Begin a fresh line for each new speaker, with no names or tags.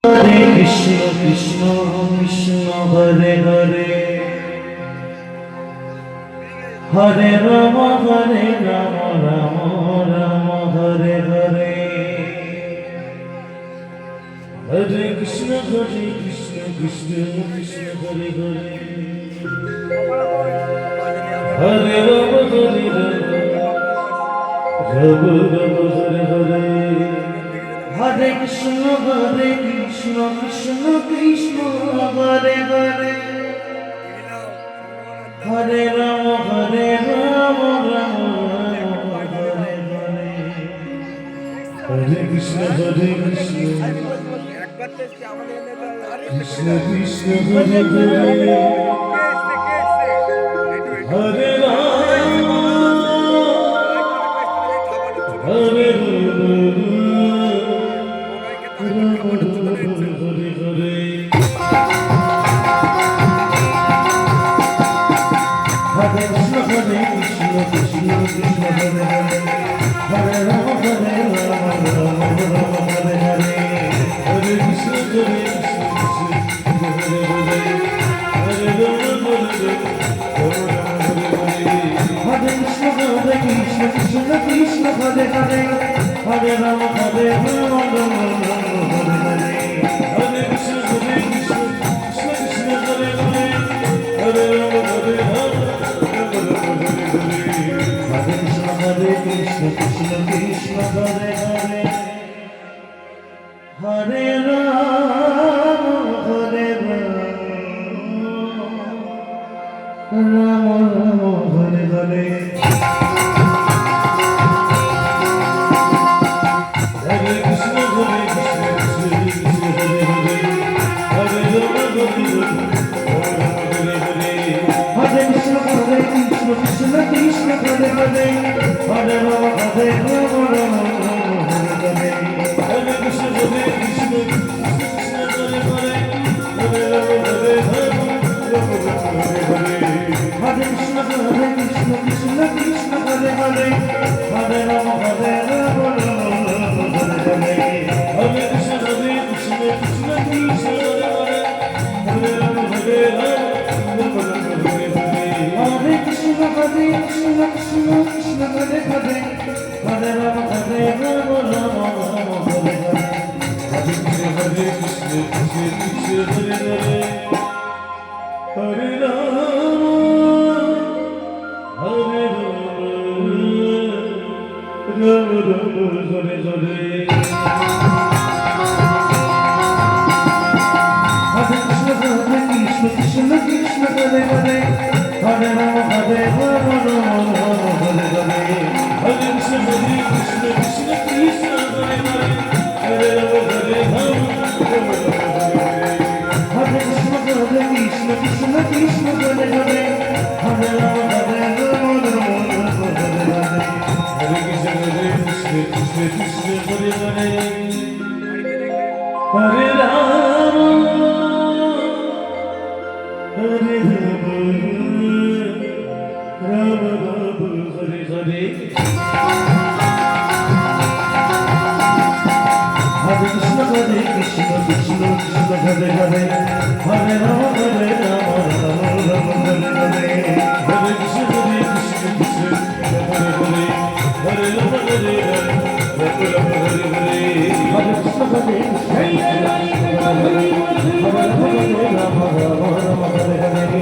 Hare Krishna Krishna Krishna Hare Hare Hare Ram Ram Ram Hare Hare Hare Krishna Krishna Krishna Hare Hare Hare Ram Ram Hare Hare Hare Krishna Krishna Krishna Hare Hare Hare Ram Ram Hare Hare Hare Krishna Krishna Krishna Hare Hare Hare Ram Hare Krishna Hare Hare Hare Ram Hare Ram Hare Hare Hare Krishna Krishna Krishna Hare Hare Hare Ram Hare Ram Hare Krishna Krishna Krishna Hare Hare Hare Ram Hare Ram Hare Hare Krishna Krishna Hare Hare Hare Ram Hare Ram Hare Hare Krishna Krishna Krishna Hare Hare Hare Ram Hare Ram Hare Krishna Krishna Krishna Hare Hare Hare Ram Hare Ram Hare Krishna Krishna Krishna Hare Hare Hare Ram Hare Ram Hare Krishna Krishna Krishna Hare Hare Hare Ram Hare Ram Ram Hare Hare Hare Krishna Krishna Krishna Hare Hare Hare Ram Hare Ram Hare Hare Krishna Krishna Hare Hare Hare Ram Hare Ram Hare Hare Hare Krishna Krishna Krishna Hare Hare Hare Ram Hare Ram Hare Krishna Krishna Krishna Hare Hare Hare Ram Hare Ram Hare Krishna Krishna Krishna Hare Hare Hare Ram Hare Ram Hare Hare Hare Krishna Krishna Krishna Hare Hare Hare Ram Hare Ram Ram Hare Hare Hare Krishna Krishna Krishna Hare Hare Hare Ram Hare Ram Ram Hare Hare Hare Krishna Hare Hare Ram Hare Ram Hare Hare